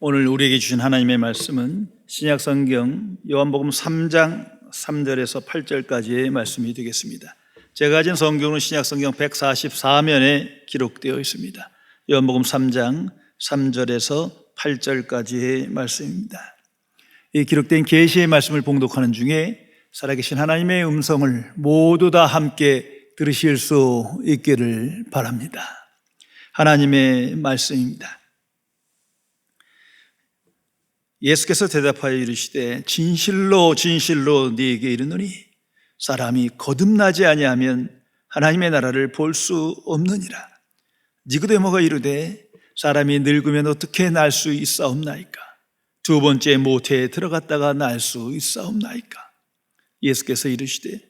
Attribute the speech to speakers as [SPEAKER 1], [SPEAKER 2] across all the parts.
[SPEAKER 1] 오늘 우리에게 주신 하나님의 말씀은 신약성경 요한복음 3장 3절에서 8절까지의 말씀이 되겠습니다. 제가 가진 성경은 신약성경 144면에 기록되어 있습니다. 요한복음 3장 3절에서 8절까지의 말씀입니다. 이 기록된 계시의 말씀을 봉독하는 중에 살아계신 하나님의 음성을 모두 다 함께 들으실 수 있기를 바랍니다. 하나님의 말씀입니다. 예수께서 대답하여 이르시되 진실로 진실로 네게 이르노니 사람이 거듭나지 아니하면 하나님의 나라를 볼 수 없느니라. 니고데모가 이르되 사람이 늙으면 어떻게 날 수 있사옵나이까? 두 번째 모태에 들어갔다가 날 수 있사옵나이까? 예수께서 이르시되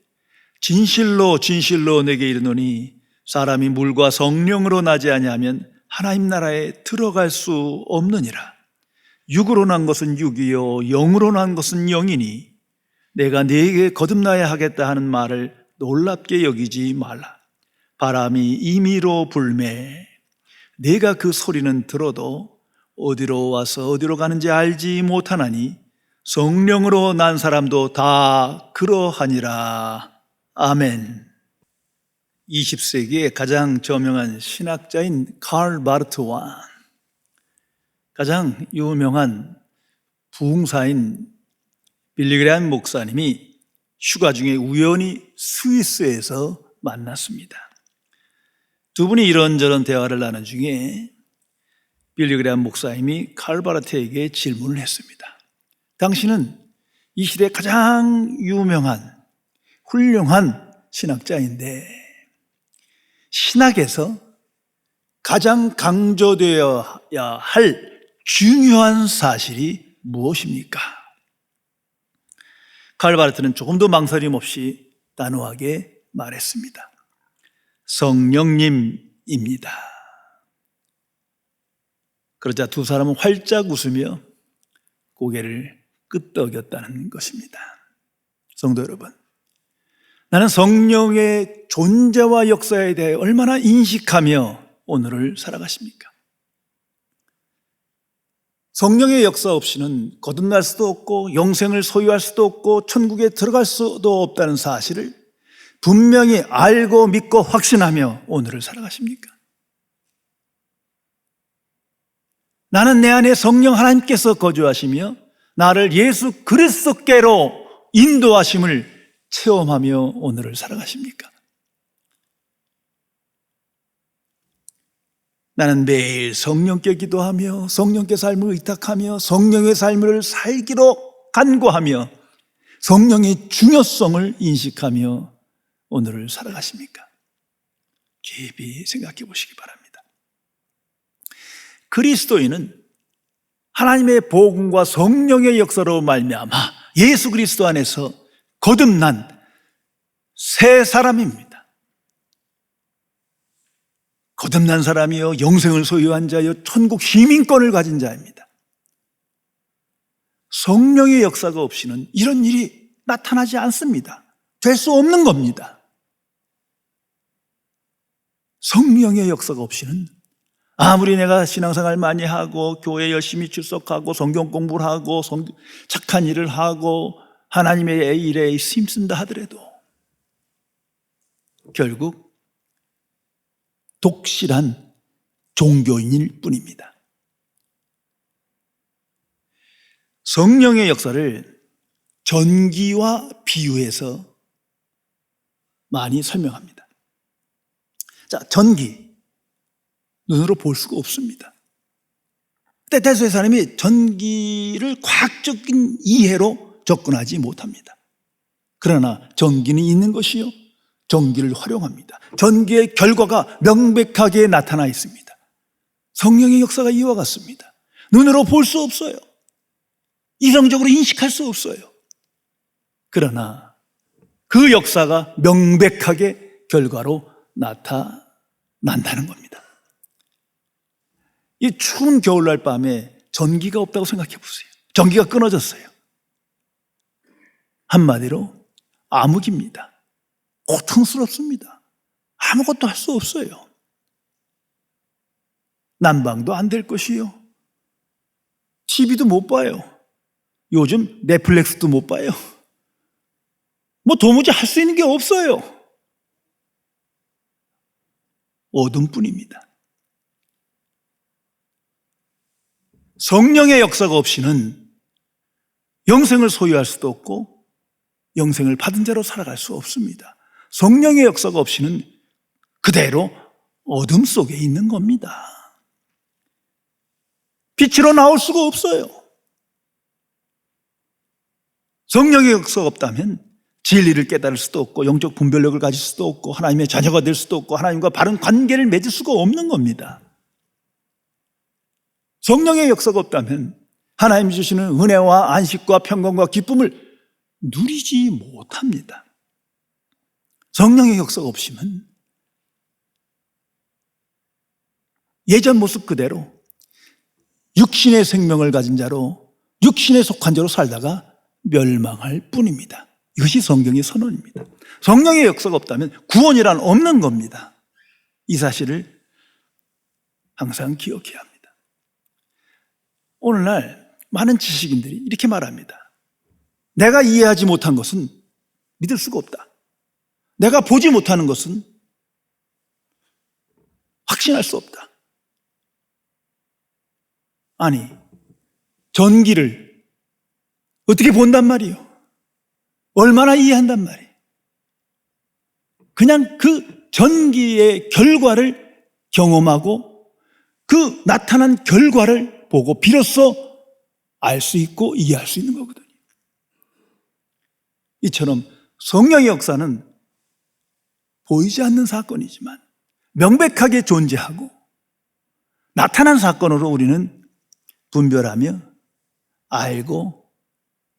[SPEAKER 1] 진실로 진실로 내게 이르노니 사람이 물과 성령으로 나지 아니하면 하나님 나라에 들어갈 수 없느니라. 육으로 난 것은 육이요 영으로 난 것은 영이니 내가 네게 거듭나야 하겠다 하는 말을 놀랍게 여기지 말라. 바람이 임의로 불매 내가 그 소리는 들어도 어디로 와서 어디로 가는지 알지 못하나니 성령으로 난 사람도 다 그러하니라. 아멘. 20세기의 가장 저명한 신학자인 칼 바르트와 가장 유명한 부흥사인 빌리 그레이엄 목사님이 휴가 중에 우연히 스위스에서 만났습니다. 두 분이 이런저런 대화를 나눈 중에 빌리 그레이엄 목사님이 칼 바르트에게 질문을 했습니다. 당신은 이 시대 가장 유명한 훌륭한 신학자인데 신학에서 가장 강조되어야 할 중요한 사실이 무엇입니까? 칼 바르트는 조금도 망설임 없이 단호하게 말했습니다. 성령님입니다. 그러자 두 사람은 활짝 웃으며 고개를 끄덕였다는 것입니다. 성도 여러분, 나는 성령의 존재와 역사에 대해 얼마나 인식하며 오늘을 살아가십니까? 성령의 역사 없이는 거듭날 수도 없고 영생을 소유할 수도 없고 천국에 들어갈 수도 없다는 사실을 분명히 알고 믿고 확신하며 오늘을 살아가십니까? 나는 내 안에 성령 하나님께서 거주하시며 나를 예수 그리스도께로 인도하심을 체험하며 오늘을 살아가십니까? 나는 매일 성령께 기도하며 성령께 삶을 의탁하며 성령의 삶을 살기로 간구하며 성령의 중요성을 인식하며 오늘을 살아가십니까? 깊이 생각해 보시기 바랍니다. 그리스도인은 하나님의 복음과 성령의 역사로 말미암아 예수 그리스도 안에서 거듭난 새 사람입니다. 거듭난 사람이요 영생을 소유한 자요 천국 시민권을 가진 자입니다. 성령의 역사가 없이는 이런 일이 나타나지 않습니다. 될 수 없는 겁니다. 성령의 역사가 없이는 아무리 내가 신앙생활 많이 하고 교회 열심히 출석하고 성경 공부를 하고 착한 일을 하고 하나님의 일에 힘쓴다 하더라도 결국 독실한 종교인일 뿐입니다. 성령의 역사를 전기와 비유해서 많이 설명합니다. 자, 전기. 눈으로 볼 수가 없습니다. 대다수의 사람이 전기를 과학적인 이해로 접근하지 못합니다. 그러나 전기는 있는 것이요 전기를 활용합니다. 전기의 결과가 명백하게 나타나 있습니다. 성령의 역사가 이와 같습니다. 눈으로 볼 수 없어요. 이성적으로 인식할 수 없어요. 그러나 그 역사가 명백하게 결과로 나타난다는 겁니다. 이 추운 겨울날 밤에 전기가 없다고 생각해 보세요. 전기가 끊어졌어요. 한마디로 암흑입니다. 고통스럽습니다. 아무것도 할 수 없어요. 난방도 안 될 것이요 TV도 못 봐요. 요즘 넷플릭스도 못 봐요. 뭐 도무지 할 수 있는 게 없어요. 어둠뿐입니다. 성령의 역사가 없이는 영생을 소유할 수도 없고 영생을 받은 자로 살아갈 수 없습니다. 성령의 역사가 없이는 그대로 어둠 속에 있는 겁니다. 빛으로 나올 수가 없어요. 성령의 역사가 없다면 진리를 깨달을 수도 없고 영적 분별력을 가질 수도 없고 하나님의 자녀가 될 수도 없고 하나님과 바른 관계를 맺을 수가 없는 겁니다. 성령의 역사가 없다면 하나님이 주시는 은혜와 안식과 평강과 기쁨을 누리지 못합니다. 성령의 역사가 없으면 예전 모습 그대로 육신의 생명을 가진 자로 육신에 속한 자로 살다가 멸망할 뿐입니다. 이것이 성경의 선언입니다. 성령의 역사가 없다면 구원이란 없는 겁니다. 이 사실을 항상 기억해야 합니다. 오늘날 많은 지식인들이 이렇게 말합니다. 내가 이해하지 못한 것은 믿을 수가 없다. 내가 보지 못하는 것은 확신할 수 없다. 아니, 전기를 어떻게 본단 말이에요? 얼마나 이해한단 말이에요? 그냥 그 전기의 결과를 경험하고 그 나타난 결과를 보고 비로소 알 수 있고 이해할 수 있는 거거든요. 이처럼 성령의 역사는 보이지 않는 사건이지만 명백하게 존재하고 나타난 사건으로 우리는 분별하며 알고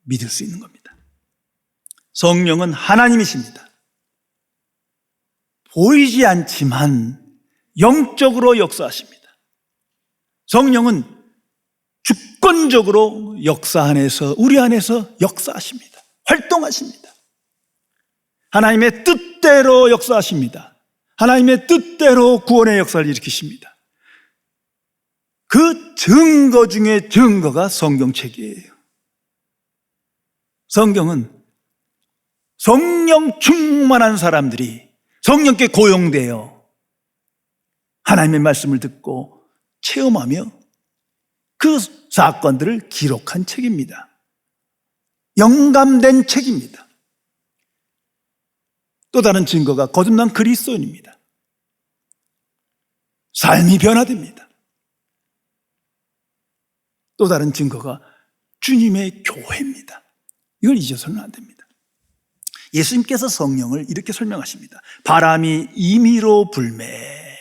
[SPEAKER 1] 믿을 수 있는 겁니다. 성령은 하나님이십니다. 보이지 않지만 영적으로 역사하십니다. 성령은 주권적으로 역사 안에서 우리 안에서 역사하십니다. 활동하십니다. 하나님의 뜻대로 역사하십니다. 하나님의 뜻대로 구원의 역사를 일으키십니다. 그 증거 중에 증거가 성경책이에요. 성경은 성령 충만한 사람들이 성령께 고용되어 하나님의 말씀을 듣고 체험하며 그 사건들을 기록한 책입니다. 영감된 책입니다. 또 다른 증거가 거듭난 그리스도인입니다. 삶이 변화됩니다. 또 다른 증거가 주님의 교회입니다. 이걸 잊어서는 안 됩니다. 예수님께서 성령을 이렇게 설명하십니다. 바람이 임의로 불매.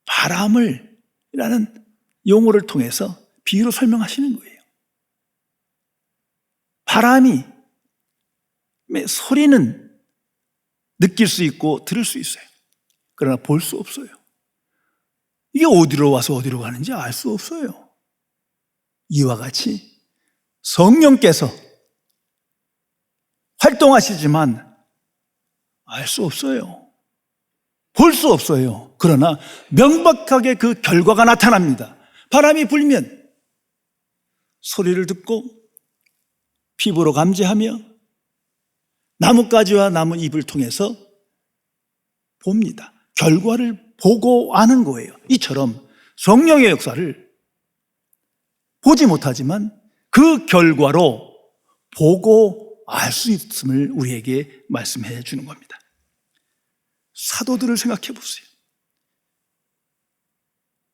[SPEAKER 1] 바람을 라는 용어를 통해서 비유로 설명하시는 거예요. 바람이 소리는 느낄 수 있고 들을 수 있어요. 그러나 볼 수 없어요. 이게 어디로 와서 어디로 가는지 알 수 없어요. 이와 같이 성령께서 활동하시지만 알 수 없어요. 볼 수 없어요. 그러나 명백하게 그 결과가 나타납니다. 바람이 불면 소리를 듣고 피부로 감지하며 나뭇가지와 나뭇잎을 통해서 봅니다. 결과를 보고 아는 거예요. 이처럼 성령의 역사를 보지 못하지만 그 결과로 보고 알 수 있음을 우리에게 말씀해 주는 겁니다. 사도들을 생각해 보세요.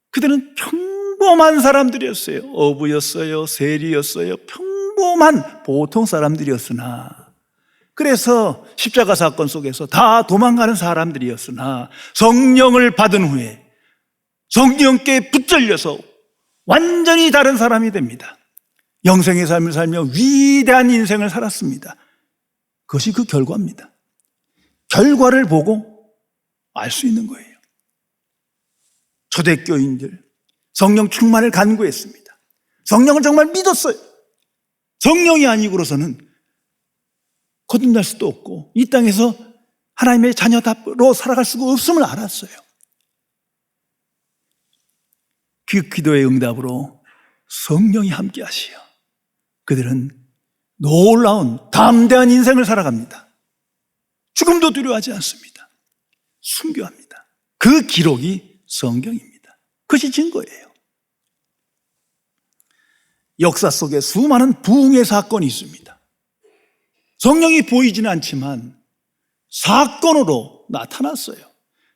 [SPEAKER 1] 그들은 평범한 사람들이었어요. 어부였어요. 세리였어요. 평범한 보통 사람들이었으나 그래서 십자가 사건 속에서 다 도망가는 사람들이었으나 성령을 받은 후에 성령께 붙들려서 완전히 다른 사람이 됩니다. 영생의 삶을 살며 위대한 인생을 살았습니다. 그것이 그 결과입니다. 결과를 보고 알 수 있는 거예요. 초대교인들 성령 충만을 간구했습니다. 성령을 정말 믿었어요. 성령이 아니고서는 거듭날 수도 없고 이 땅에서 하나님의 자녀로 살아갈 수가 없음을 알았어요. 그 기도의 응답으로 성령이 함께 하시어 그들은 놀라운 담대한 인생을 살아갑니다. 죽음도 두려워하지 않습니다. 순교합니다. 그 기록이 성경입니다. 그것이 증거예요. 역사 속에 수많은 부흥의 사건이 있습니다. 성령이 보이지는 않지만 사건으로 나타났어요.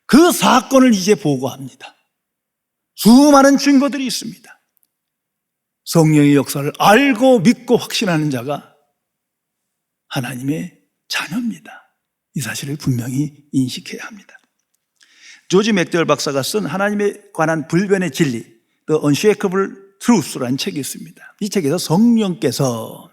[SPEAKER 1] 그 사건을 이제 보고합니다. 수많은 증거들이 있습니다. 성령의 역사를 알고 믿고 확신하는 자가 하나님의 자녀입니다. 이 사실을 분명히 인식해야 합니다. 조지 맥데얼 박사가 쓴 하나님에 관한 불변의 진리, The Unshakable Truth라는 책이 있습니다. 이 책에서 성령께서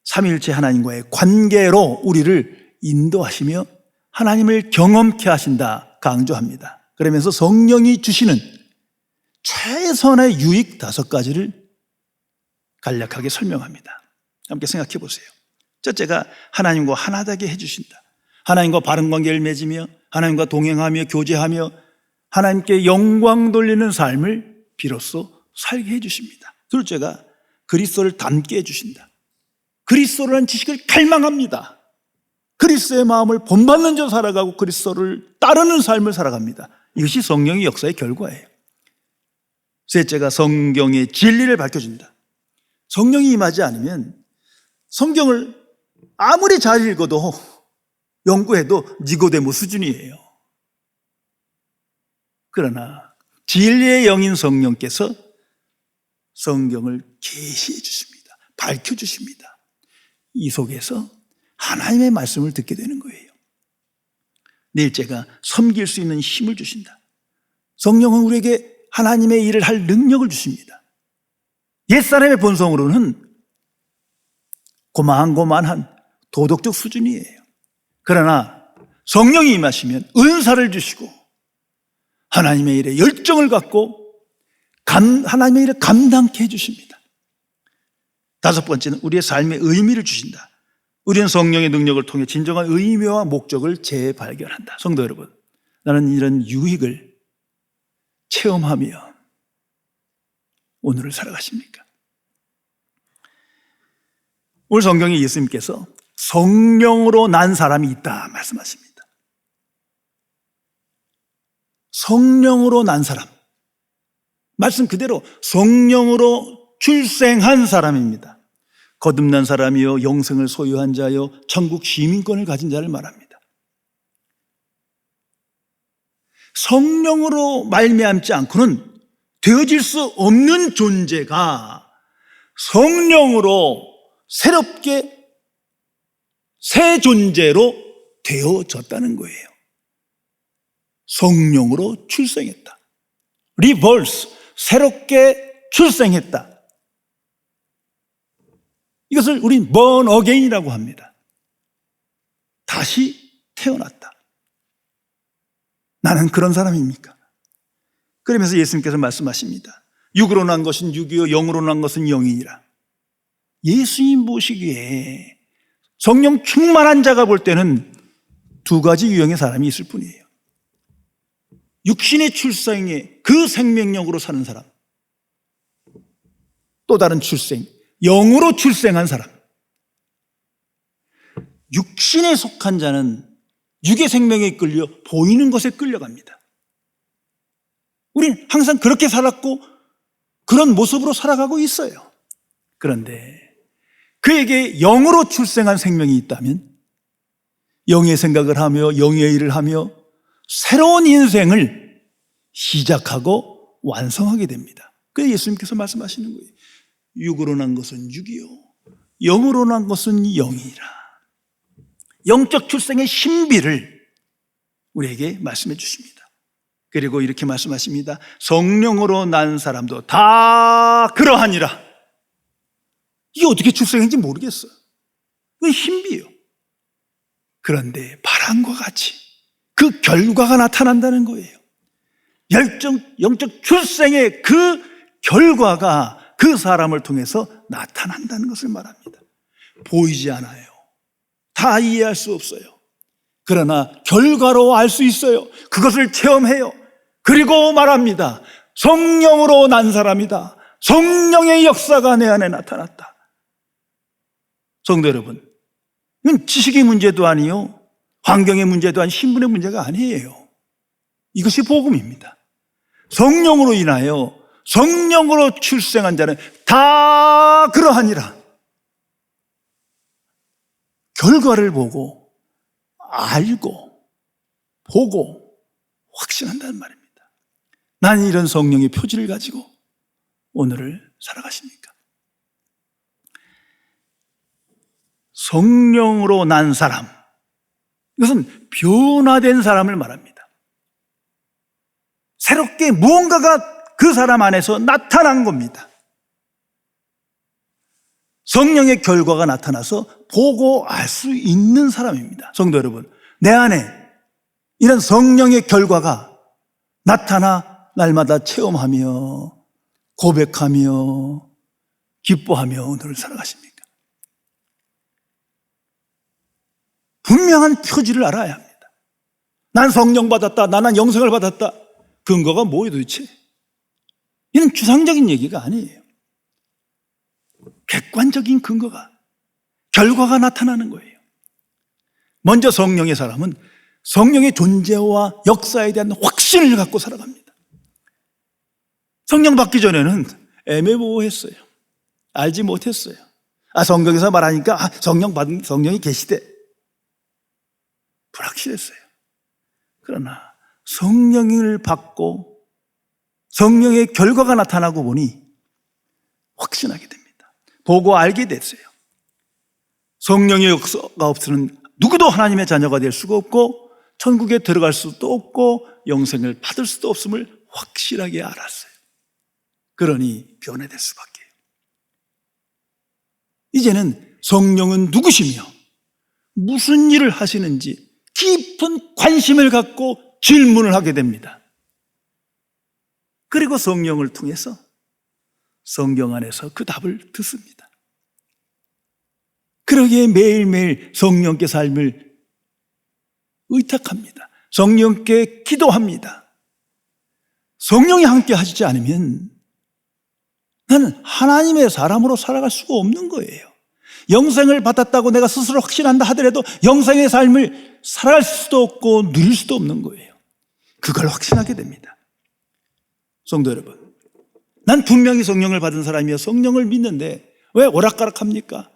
[SPEAKER 1] 삼위일체 하나님과의 관계로 우리를 인도하시며 하나님을 경험케 하신다 강조합니다. 그러면서 성령이 주시는 최선의 유익 5가지를 간략하게 설명합니다. 함께 생각해 보세요. 첫째가 하나님과 하나 되게 해주신다. 하나님과 바른 관계를 맺으며 하나님과 동행하며 교제하며 하나님께 영광 돌리는 삶을 비로소 살게 해주십니다. 둘째가 그리스도를 닮게 해주신다. 그리스도라는 지식을 갈망합니다. 그리스도의 마음을 본받는 자 살아가고 그리스도를 따르는 삶을 살아갑니다. 이것이 성령의 역사의 결과예요. 셋째가 성경의 진리를 밝혀준다. 성령이 임하지 않으면 성경을 아무리 잘 읽어도 연구해도 니고데모 수준이에요. 그러나 진리의 영인 성령께서 성경을 계시해 주십니다. 밝혀주십니다. 이 속에서 하나님의 말씀을 듣게 되는 거예요. 넷째가 섬길 수 있는 힘을 주신다. 성령은 우리에게 하나님의 일을 할 능력을 주십니다. 옛사람의 본성으로는 고만고만한 도덕적 수준이에요. 그러나 성령이 임하시면 은사를 주시고 하나님의 일에 열정을 갖고 하나님의 일을 감당케 해주십니다. 5번째는 우리의 삶의 의미를 주신다. 우리는 성령의 능력을 통해 진정한 의미와 목적을 재발견한다. 성도 여러분, 나는 이런 유익을 체험하며 오늘을 살아가십니까? 오늘 성경에 예수님께서 성령으로 난 사람이 있다 말씀하십니다. 성령으로 난 사람, 말씀 그대로 성령으로 출생한 사람입니다. 거듭난 사람이요 영생을 소유한 자요 천국 시민권을 가진 자를 말합니다. 성령으로 말미암지 않고는 되어질 수 없는 존재가 성령으로 새롭게 새 존재로 되어졌다는 거예요. 성령으로 출생했다. 리버스, 새롭게 출생했다. 이것을 우린 born again이라고 합니다. 다시 태어났다. 나는 그런 사람입니까? 그러면서 예수님께서 말씀하십니다. 육으로 난 것은 육이요 영으로 난 것은 영이니라. 예수님 보시기에 성령 충만한 자가 볼 때는 2가지 유형의 사람이 있을 뿐이에요. 육신의 출생에 그 생명력으로 사는 사람, 또 다른 출생, 영으로 출생한 사람. 육신에 속한 자는 육의 생명에 끌려 보이는 것에 끌려갑니다. 우리는 항상 그렇게 살았고 그런 모습으로 살아가고 있어요. 그런데 그에게 영으로 출생한 생명이 있다면 영의 생각을 하며 영의 일을 하며 새로운 인생을 시작하고 완성하게 됩니다. 그래서 예수님께서 말씀하시는 거예요. 육으로 난 것은 육이요 영으로 난 것은 영이라. 영적 출생의 신비를 우리에게 말씀해 주십니다. 그리고 이렇게 말씀하십니다. 성령으로 난 사람도 다 그러하니라. 이게 어떻게 출생했는지 모르겠어요. 그게 신비예요. 그런데 바람과 같이 그 결과가 나타난다는 거예요. 영적 출생의 그 결과가 그 사람을 통해서 나타난다는 것을 말합니다. 보이지 않아요. 다 이해할 수 없어요. 그러나 결과로 알 수 있어요. 그것을 체험해요. 그리고 말합니다. 성령으로 난 사람이다. 성령의 역사가 내 안에 나타났다. 성도 여러분, 이건 지식의 문제도 아니요, 환경의 문제도 아니, 신분의 문제가 아니에요. 이것이 복음입니다. 성령으로 인하여 성령으로 출생한 자는 다 그러하니라. 결과를 보고 알고 보고 확신한다는 말입니다. 나는 이런 성령의 표지를 가지고 오늘을 살아가십니까? 성령으로 난 사람, 이것은 변화된 사람을 말합니다. 새롭게 무언가가 그 사람 안에서 나타난 겁니다. 성령의 결과가 나타나서 보고 알 수 있는 사람입니다. 성도 여러분, 내 안에 이런 성령의 결과가 나타나 날마다 체험하며 고백하며 기뻐하며 오늘을 살아가십니까? 분명한 표지를 알아야 합니다. 난 성령 받았다, 나는 영생을 받았다. 근거가 뭐예요 도대체? 이는 추상적인 얘기가 아니에요. 객관적인 근거가, 결과가 나타나는 거예요. 먼저 성령의 사람은 성령의 존재와 역사에 대한 확신을 갖고 살아갑니다. 성령 받기 전에는 애매모호했어요. 알지 못했어요. 성경에서 말하니까 성령 받은, 성령이 계시대. 불확실했어요. 그러나 성령을 받고 성령의 결과가 나타나고 보니 확신하게 됩니다. 보고 알게 됐어요. 성령의 역사가 없으면 누구도 하나님의 자녀가 될 수가 없고 천국에 들어갈 수도 없고 영생을 받을 수도 없음을 확실하게 알았어요. 그러니 변화될 수밖에. 이제는 성령은 누구시며 무슨 일을 하시는지 깊은 관심을 갖고 질문을 하게 됩니다. 그리고 성령을 통해서 성경 안에서 그 답을 듣습니다. 그러기에 매일매일 성령께 삶을 의탁합니다. 성령께 기도합니다. 성령이 함께 하시지 않으면 나는 하나님의 사람으로 살아갈 수가 없는 거예요. 영생을 받았다고 내가 스스로 확신한다 하더라도 영생의 삶을 살아갈 수도 없고 누릴 수도 없는 거예요. 그걸 확신하게 됩니다. 성도 여러분, 난 분명히 성령을 받은 사람이요 성령을 믿는데 왜 오락가락합니까?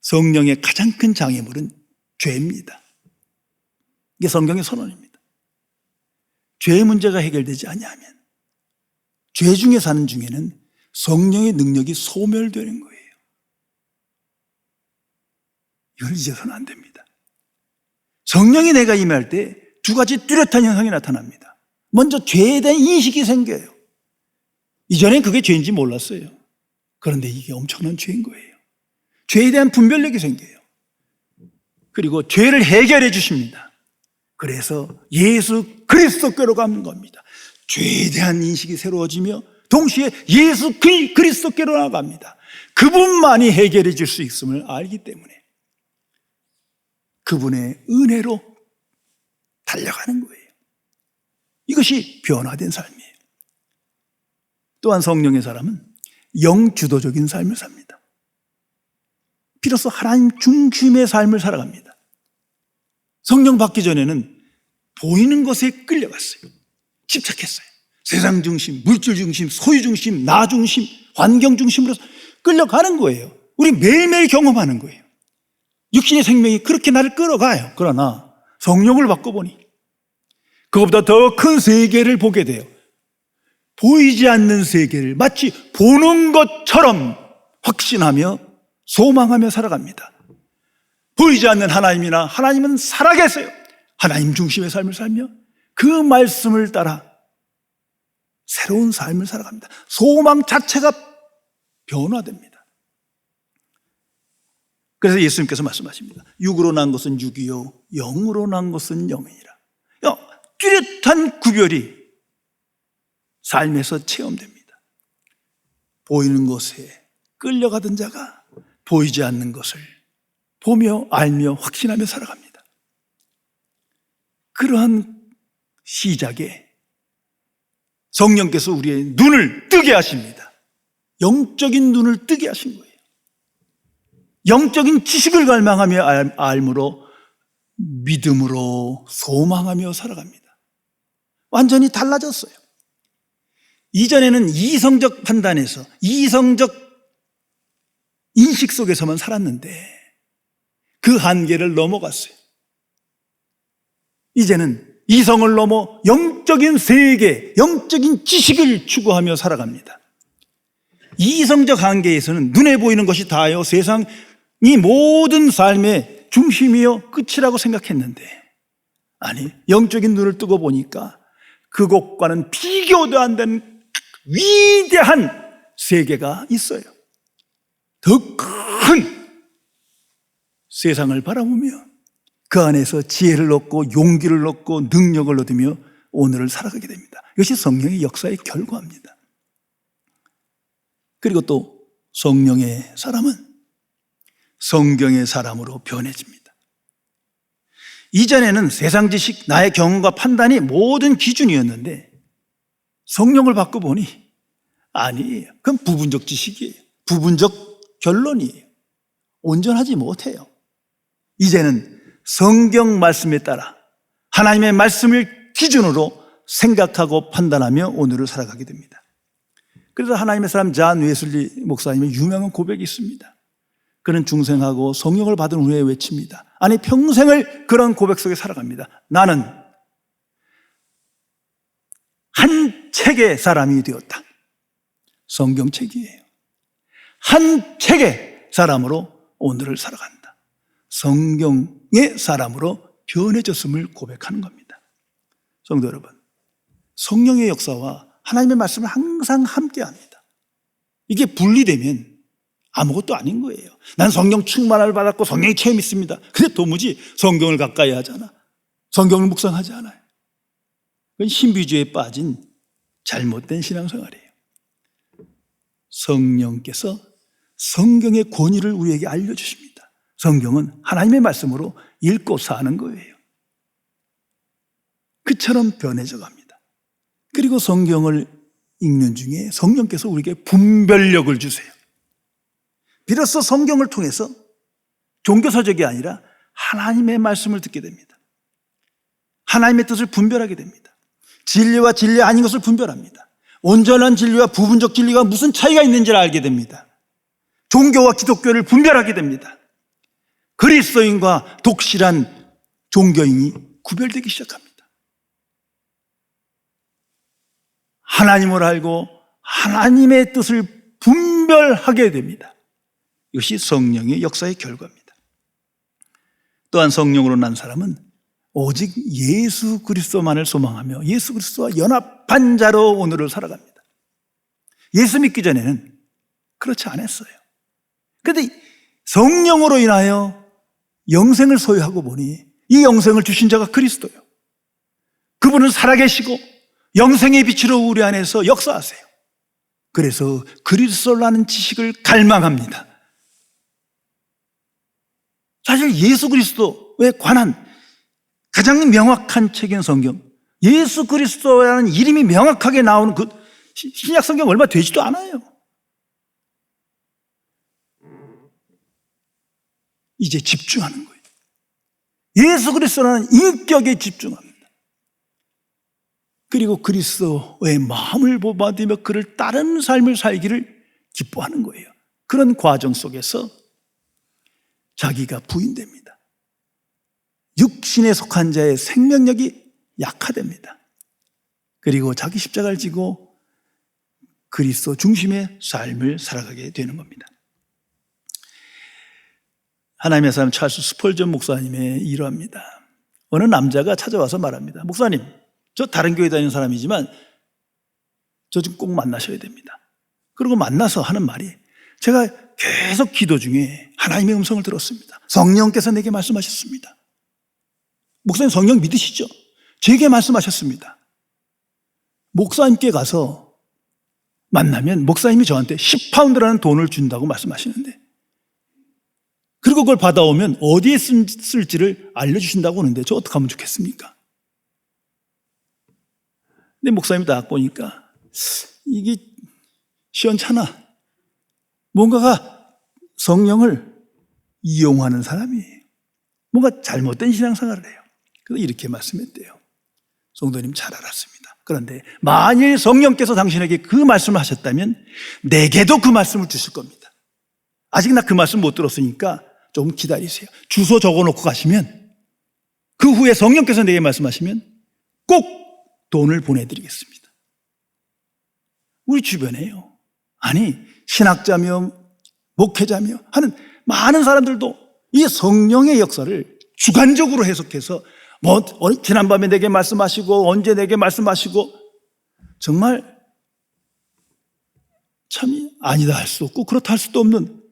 [SPEAKER 1] 성령의 가장 큰 장애물은 죄입니다. 이게 성경의 선언입니다. 죄의 문제가 해결되지 아니하면 죄 중에 사는 중에는 성령의 능력이 소멸되는 거예요. 이걸 잊어서는 안 됩니다. 성령이 내가 임할 때 두 가지 뚜렷한 현상이 나타납니다. 먼저 죄에 대한 인식이 생겨요. 이전엔 그게 죄인지 몰랐어요. 그런데 이게 엄청난 죄인 거예요. 죄에 대한 분별력이 생겨요. 그리고 죄를 해결해 주십니다. 그래서 예수 그리스도께로 가는 겁니다. 죄에 대한 인식이 새로워지며 동시에 예수 그리스도께로 나아갑니다. 그분만이 해결해 줄 수 있음을 알기 때문에 그분의 은혜로 달려가는 거예요. 이것이 변화된 삶이에요. 또한 성령의 사람은 영주도적인 삶을 삽니다. 비로소 하나님 중심의 삶을 살아갑니다. 성령 받기 전에는 보이는 것에 끌려갔어요. 집착했어요. 세상 중심, 물질 중심, 소유 중심, 나 중심, 환경 중심으로 끌려가는 거예요. 우리 매일매일 경험하는 거예요. 육신의 생명이 그렇게 나를 끌어가요. 그러나 성령을 받고 보니 그것보다 더 큰 세계를 보게 돼요. 보이지 않는 세계를 마치 보는 것처럼 확신하며 소망하며 살아갑니다. 보이지 않는 하나님이나 하나님은 살아계세요. 하나님 중심의 삶을 살며 그 말씀을 따라 새로운 삶을 살아갑니다. 소망 자체가 변화됩니다. 그래서 예수님께서 말씀하십니다. 육으로 난 것은 육이요 영으로 난 것은 영이니라. 뚜렷한 구별이 삶에서 체험됩니다. 보이는 것에 끌려가던 자가 보이지 않는 것을 보며 알며 확신하며 살아갑니다. 그러한 시작에 성령께서 우리의 눈을 뜨게 하십니다. 영적인 눈을 뜨게 하신 거예요. 영적인 지식을 갈망하며 알므로 믿음으로 소망하며 살아갑니다. 완전히 달라졌어요. 이전에는 이성적 판단에서 이성적 인식 속에서만 살았는데 그 한계를 넘어갔어요. 이제는 이성을 넘어 영적인 세계, 영적인 지식을 추구하며 살아갑니다. 이성적 한계에서는 눈에 보이는 것이 다요 세상이 모든 삶의 중심이요 끝이라고 생각했는데, 아니, 영적인 눈을 뜨고 보니까 그것과는 비교도 안 되는 위대한 세계가 있어요. 더 큰 세상을 바라보며 그 안에서 지혜를 얻고 용기를 얻고 능력을 얻으며 오늘을 살아가게 됩니다. 이것이 성령의 역사의 결과입니다. 그리고 또 성령의 사람은 성경의 사람으로 변해집니다. 이전에는 세상 지식, 나의 경험과 판단이 모든 기준이었는데 성령을 받고 보니 아니에요. 그건 부분적 지식이에요. 부분적 결론이에요. 온전하지 못해요. 이제는 성경 말씀에 따라 하나님의 말씀을 기준으로 생각하고 판단하며 오늘을 살아가게 됩니다. 그래서 하나님의 사람 존 웨슬리 목사님의 유명한 고백이 있습니다. 그는 중생하고 성령을 받은 후에 외칩니다. 아니, 평생을 그런 고백 속에 살아갑니다. 나는 한 책의 사람이 되었다. 성경책이에요. 한 책의 사람으로 오늘을 살아간다. 성경의 사람으로 변해졌음을 고백하는 겁니다. 성도 여러분, 성령의 역사와 하나님의 말씀을 항상 함께 합니다. 이게 분리되면 아무것도 아닌 거예요. 난 성령 충만을 받았고 성령의 체험이 있습니다. 근데 도무지 성경을 가까이 하잖아. 성경을 묵상하지 않아요. 그건 신비주의에 빠진 잘못된 신앙생활이에요. 성령께서 성경의 권위를 우리에게 알려주십니다. 성경은 하나님의 말씀으로 읽고 사는 거예요. 그처럼 변해져 갑니다. 그리고 성경을 읽는 중에 성령께서 우리에게 분별력을 주세요. 비로소 성경을 통해서 종교서적이 아니라 하나님의 말씀을 듣게 됩니다. 하나님의 뜻을 분별하게 됩니다. 진리와 진리 아닌 것을 분별합니다. 온전한 진리와 부분적 진리가 무슨 차이가 있는지를 알게 됩니다. 종교와 기독교를 분별하게 됩니다. 그리스도인과 독실한 종교인이 구별되기 시작합니다. 하나님을 알고 하나님의 뜻을 분별하게 됩니다. 이것이 성령의 역사의 결과입니다. 또한 성령으로 난 사람은 오직 예수 그리스도만을 소망하며 예수 그리스도와 연합한 자로 오늘을 살아갑니다. 예수 믿기 전에는 그렇지 않았어요. 그런데 성령으로 인하여 영생을 소유하고 보니 이 영생을 주신 자가 그리스도예요. 그분은 살아계시고 영생의 빛으로 우리 안에서 역사하세요. 그래서 그리스도라는 지식을 갈망합니다. 사실 예수 그리스도에 관한 가장 명확한 책인 성경, 예수 그리스도라는 이름이 명확하게 나오는 그 신약 성경 얼마 되지도 않아요. 이제 집중하는 거예요. 예수 그리스도라는 인격에 집중합니다. 그리고 그리스도의 마음을 본받으며 그를 따르는 삶을 살기를 기뻐하는 거예요. 그런 과정 속에서 자기가 부인됩니다. 육신에 속한 자의 생명력이 약화됩니다. 그리고 자기 십자가를 지고 그리스도 중심의 삶을 살아가게 되는 겁니다. 하나님의 사람 찰스 스펄전 목사님의 일화입니다. 어느 남자가 찾아와서 말합니다. 목사님, 저 다른 교회 다니는 사람이지만 저 좀 꼭 만나셔야 됩니다. 그리고 만나서 하는 말이, 제가 계속 기도 중에 하나님의 음성을 들었습니다. 성령께서 내게 말씀하셨습니다. 목사님 성령 믿으시죠? 제게 말씀하셨습니다. 목사님께 가서 만나면 목사님이 저한테 10파운드라는 돈을 준다고 말씀하시는데, 그리고 그걸 받아오면 어디에 쓸지를 알려주신다고 하는데 저 어떻게 하면 좋겠습니까? 근데 목사님이 딱 보니까 이게 시원찮아. 뭔가가 성령을 이용하는 사람이에요. 뭔가 잘못된 신앙생활을 해요. 그래서 이렇게 말씀했대요. 성도님 잘 알았습니다. 그런데 만일 성령께서 당신에게 그 말씀을 하셨다면 내게도 그 말씀을 주실 겁니다. 아직 나 그 말씀 못 들었으니까 좀 기다리세요. 주소 적어놓고 가시면 그 후에 성령께서 내게 말씀하시면 꼭 돈을 보내드리겠습니다. 우리 주변에요. 아니 신학자며 목회자며 하는 많은 사람들도 이 성령의 역사를 주관적으로 해석해서 뭐 지난밤에 내게 말씀하시고 언제 내게 말씀하시고 정말 참 아니다 할 수 없고 그렇다 할 수도 없는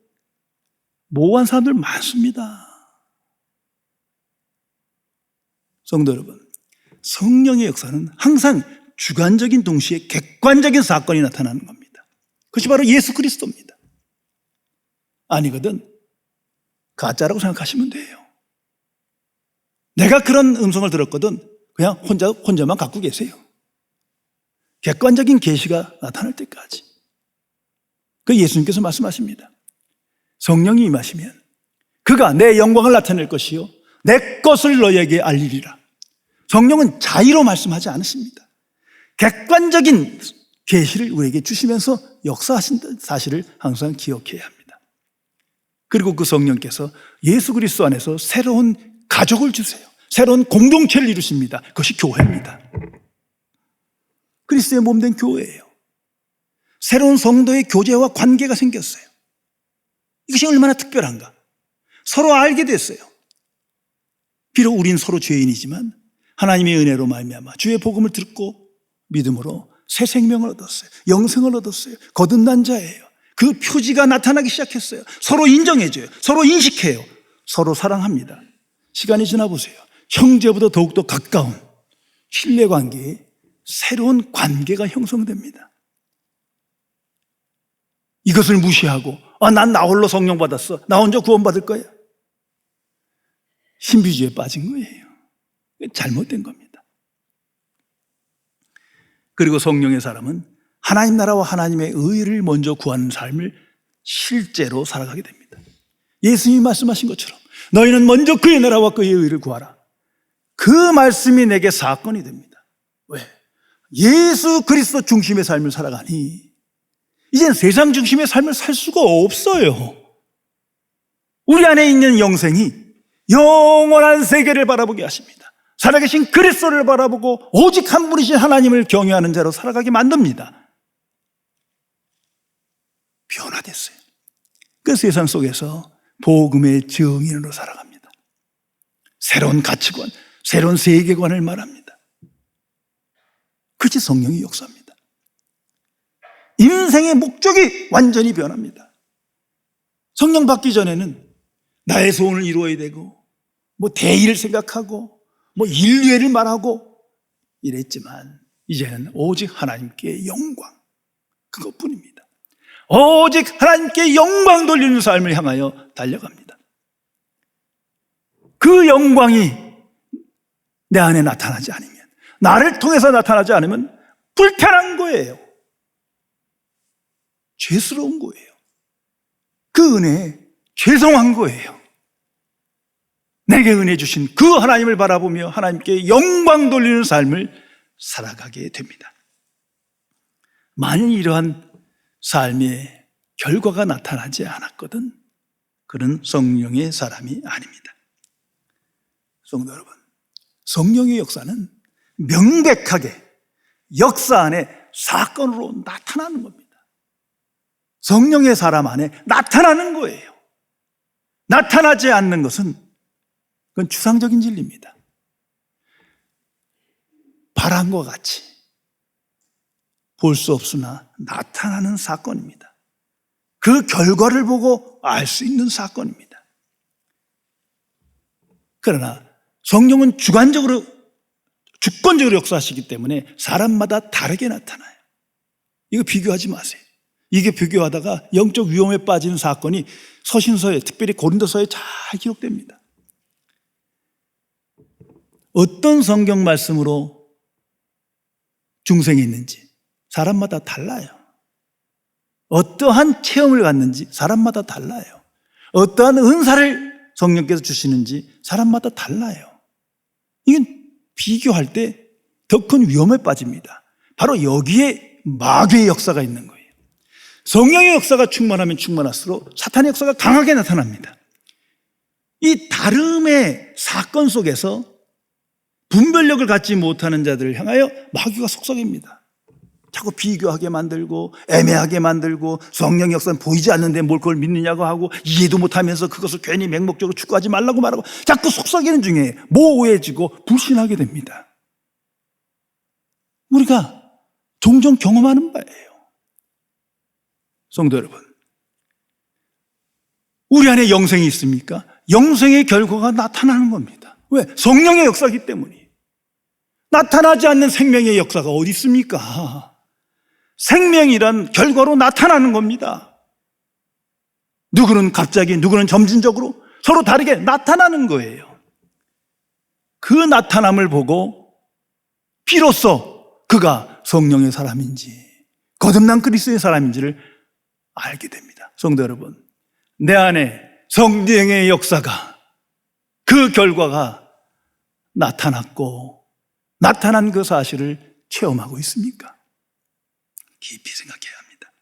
[SPEAKER 1] 모호한 사람들 많습니다. 성도 여러분, 성령의 역사는 항상 주관적인 동시에 객관적인 사건이 나타나는 겁니다. 그것이 바로 예수 그리스도입니다. 아니거든 가짜라고 생각하시면 돼요. 내가 그런 음성을 들었거든 그냥 혼자만 갖고 계세요. 객관적인 계시가 나타날 때까지. 그 예수님께서 말씀하십니다. 성령이 임하시면 그가 내 영광을 나타낼 것이요 내 것을 너에게 알리리라. 성령은 자의로 말씀하지 않으십니다. 객관적인 계시를 우리에게 주시면서 역사하신다는 사실을 항상 기억해야 합니다. 그리고 그 성령께서 예수 그리스도 안에서 새로운 가족을 주세요. 새로운 공동체를 이루십니다. 그것이 교회입니다. 그리스도의 몸된 교회예요. 새로운 성도의 교제와 관계가 생겼어요. 이것이 얼마나 특별한가. 서로 알게 됐어요. 비록 우린 서로 죄인이지만 하나님의 은혜로 말미암아 주의 복음을 듣고 믿음으로 새 생명을 얻었어요. 영생을 얻었어요. 거듭난 자예요. 그 표지가 나타나기 시작했어요. 서로 인정해줘요. 서로 인식해요. 서로 사랑합니다. 시간이 지나보세요. 형제보다 더욱더 가까운 신뢰관계에 새로운 관계가 형성됩니다. 이것을 무시하고 난 나 홀로 성령 받았어. 나 혼자 구원받을 거야. 신비주의에 빠진 거예요. 잘못된 겁니다. 그리고 성령의 사람은 하나님 나라와 하나님의 의를 먼저 구하는 삶을 실제로 살아가게 됩니다. 예수님이 말씀하신 것처럼 너희는 먼저 그의 나라와 그의 의를 구하라. 그 말씀이 내게 사건이 됩니다. 왜? 예수 그리스도 중심의 삶을 살아가니 이젠 세상 중심의 삶을 살 수가 없어요. 우리 안에 있는 영생이 영원한 세계를 바라보게 하십니다. 살아계신 그리스도를 바라보고 오직 한 분이신 하나님을 경외하는 자로 살아가게 만듭니다. 변화됐어요. 그 세상 속에서 복음의 증인으로 살아갑니다. 새로운 가치관, 새로운 세계관을 말합니다. 그것이 성령의 역사입니다. 인생의 목적이 완전히 변합니다. 성령 받기 전에는 나의 소원을 이루어야 되고 뭐 대의를 생각하고 뭐 인류애를 말하고 이랬지만 이제는 오직 하나님께 영광, 그것뿐입니다. 오직 하나님께 영광 돌리는 삶을 향하여 달려갑니다. 그 영광이 내 안에 나타나지 않으면, 나를 통해서 나타나지 않으면 불편한 거예요. 죄스러운 거예요. 그 은혜에 죄송한 거예요. 내게 은혜 주신 그 하나님을 바라보며 하나님께 영광 돌리는 삶을 살아가게 됩니다. 만일 이러한 삶의 결과가 나타나지 않았거든 그는 성령의 사람이 아닙니다. 성도 여러분, 성령의 역사는 명백하게 역사 안에 사건으로 나타나는 겁니다. 성령의 사람 안에 나타나는 거예요. 나타나지 않는 것은 그건 추상적인 진리입니다. 바람과 같이 볼 수 없으나 나타나는 사건입니다. 그 결과를 보고 알 수 있는 사건입니다. 그러나 성령은 주권적으로 역사하시기 때문에 사람마다 다르게 나타나요. 이거 비교하지 마세요. 이게 비교하다가 영적 위험에 빠지는 사건이 서신서에, 특별히 고린도서에 잘 기록됩니다. 어떤 성경 말씀으로 중생이 있는지 사람마다 달라요. 어떠한 체험을 갖는지 사람마다 달라요. 어떠한 은사를 성령께서 주시는지 사람마다 달라요. 이건 비교할 때 더 큰 위험에 빠집니다. 바로 여기에 마귀의 역사가 있는 거예요. 성령의 역사가 충만하면 충만할수록 사탄의 역사가 강하게 나타납니다. 이 다름의 사건 속에서 분별력을 갖지 못하는 자들을 향하여 마귀가 속삭입니다. 자꾸 비교하게 만들고 애매하게 만들고 성령의 역사는 보이지 않는데 뭘 그걸 믿느냐고 하고 이해도 못하면서 그것을 괜히 맹목적으로 추구하지 말라고 말하고 자꾸 속삭이는 중에 모호해지고 불신하게 됩니다. 우리가 종종 경험하는 바예요. 성도 여러분, 우리 안에 영생이 있습니까? 영생의 결과가 나타나는 겁니다. 왜? 성령의 역사이기 때문이에요. 나타나지 않는 생명의 역사가 어디 있습니까? 생명이란 결과로 나타나는 겁니다. 누구는 갑자기, 누구는 점진적으로 서로 다르게 나타나는 거예요. 그 나타남을 보고 비로소 그가 성령의 사람인지 거듭난 그리스도의 사람인지를 알게 됩니다. 성도 여러분, 내 안에 성령의 역사가, 그 결과가 나타났고 나타난 그 사실을 체험하고 있습니까? 깊이 생각해야 합니다.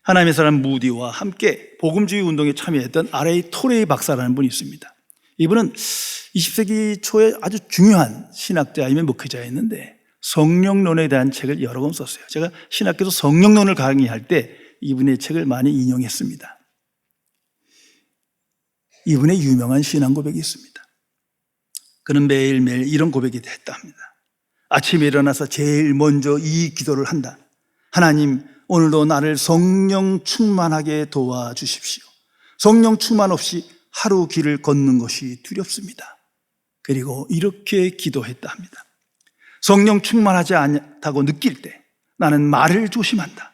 [SPEAKER 1] 하나님의 사람 무디와 함께 복음주의 운동에 참여했던 R.A. 토레이 박사라는 분이 있습니다. 이분은 20세기 초에 아주 중요한 신학자이며 목회자였는데 성령론에 대한 책을 여러 권 썼어요. 제가 신학교에서 성령론을 강의할 때 이분의 책을 많이 인용했습니다. 이분의 유명한 신앙 고백이 있습니다. 그는 매일매일 이런 고백이 했다 합니다. 아침에 일어나서 제일 먼저 이 기도를 한다. 하나님, 오늘도 나를 성령 충만하게 도와주십시오. 성령 충만 없이 하루 길을 걷는 것이 두렵습니다. 그리고 이렇게 기도했다 합니다. 성령 충만하지 않다고 느낄 때 나는 말을 조심한다.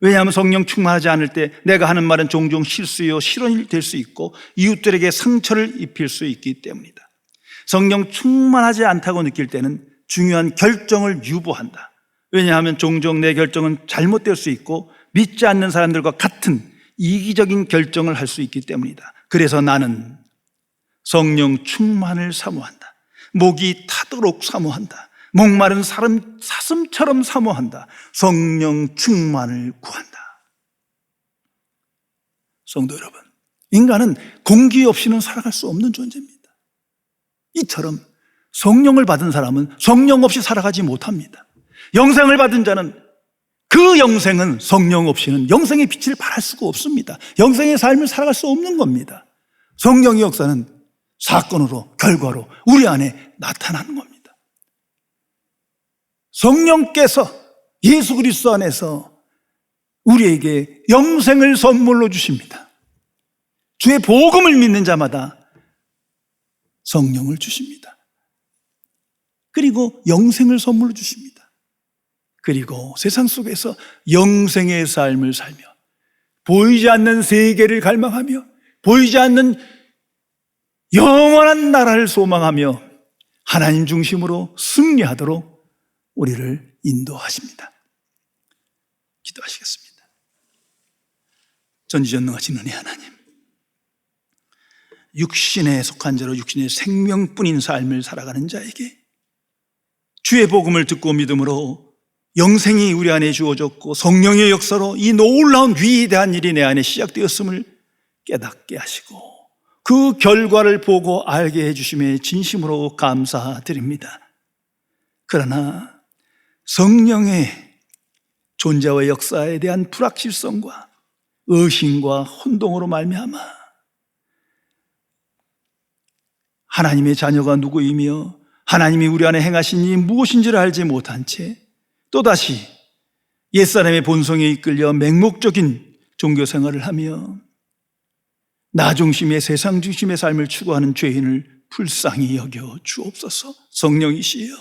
[SPEAKER 1] 왜냐하면 성령 충만하지 않을 때 내가 하는 말은 종종 실수요 실언이 될 수 있고 이웃들에게 상처를 입힐 수 있기 때문이다. 성령 충만하지 않다고 느낄 때는 중요한 결정을 유보한다. 왜냐하면 종종 내 결정은 잘못될 수 있고 믿지 않는 사람들과 같은 이기적인 결정을 할 수 있기 때문이다. 그래서 나는 성령 충만을 사모한다. 목이 타도록 사모한다. 목마른 사슴처럼 사모한다. 성령 충만을 구한다. 성도 여러분, 인간은 공기 없이는 살아갈 수 없는 존재입니다. 이처럼 성령을 받은 사람은 성령 없이 살아가지 못합니다. 영생을 받은 자는 그 영생은 성령 없이는 영생의 빛을 발할 수가 없습니다. 영생의 삶을 살아갈 수 없는 겁니다. 성령의 역사는 사건으로, 결과로 우리 안에 나타나는 겁니다. 성령께서 예수 그리스도 안에서 우리에게 영생을 선물로 주십니다. 주의 복음을 믿는 자마다 성령을 주십니다. 그리고 영생을 선물로 주십니다. 그리고 세상 속에서 영생의 삶을 살며 보이지 않는 세계를 갈망하며 보이지 않는 영원한 나라를 소망하며 하나님 중심으로 승리하도록 우리를 인도하십니다. 기도하시겠습니다. 전지전능하신 은혜 하나님, 육신에 속한 자로 육신의 생명뿐인 삶을 살아가는 자에게 주의 복음을 듣고 믿음으로 영생이 우리 안에 주어졌고 성령의 역사로 이 놀라운 위대한 일이 내 안에 시작되었음을 깨닫게 하시고 그 결과를 보고 알게 해주심에 진심으로 감사드립니다. 그러나 성령의 존재와 역사에 대한 불확실성과 의심과 혼동으로 말미암아 하나님의 자녀가 누구이며 하나님이 우리 안에 행하신 일이 무엇인지를 알지 못한 채 또다시 옛사람의 본성에 이끌려 맹목적인 종교 생활을 하며 나 중심의 세상 중심의 삶을 추구하는 죄인을 불쌍히 여겨 주옵소서. 성령이시여,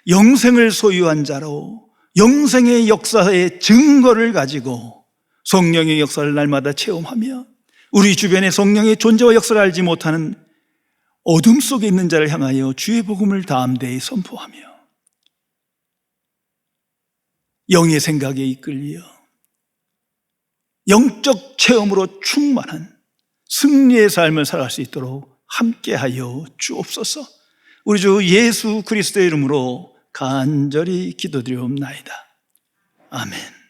[SPEAKER 1] 영생을 소유한 자로 영생의 역사의 증거를 가지고 성령의 역사를 날마다 체험하며 우리 주변에 성령의 존재와 역사를 알지 못하는 어둠 속에 있는 자를 향하여 주의 복음을 담대히 선포하며 영의 생각에 이끌려 영적 체험으로 충만한 승리의 삶을 살아갈 수 있도록 함께하여 주옵소서. 우리 주 예수 그리스도의 이름으로 간절히 기도드리옵나이다. 아멘.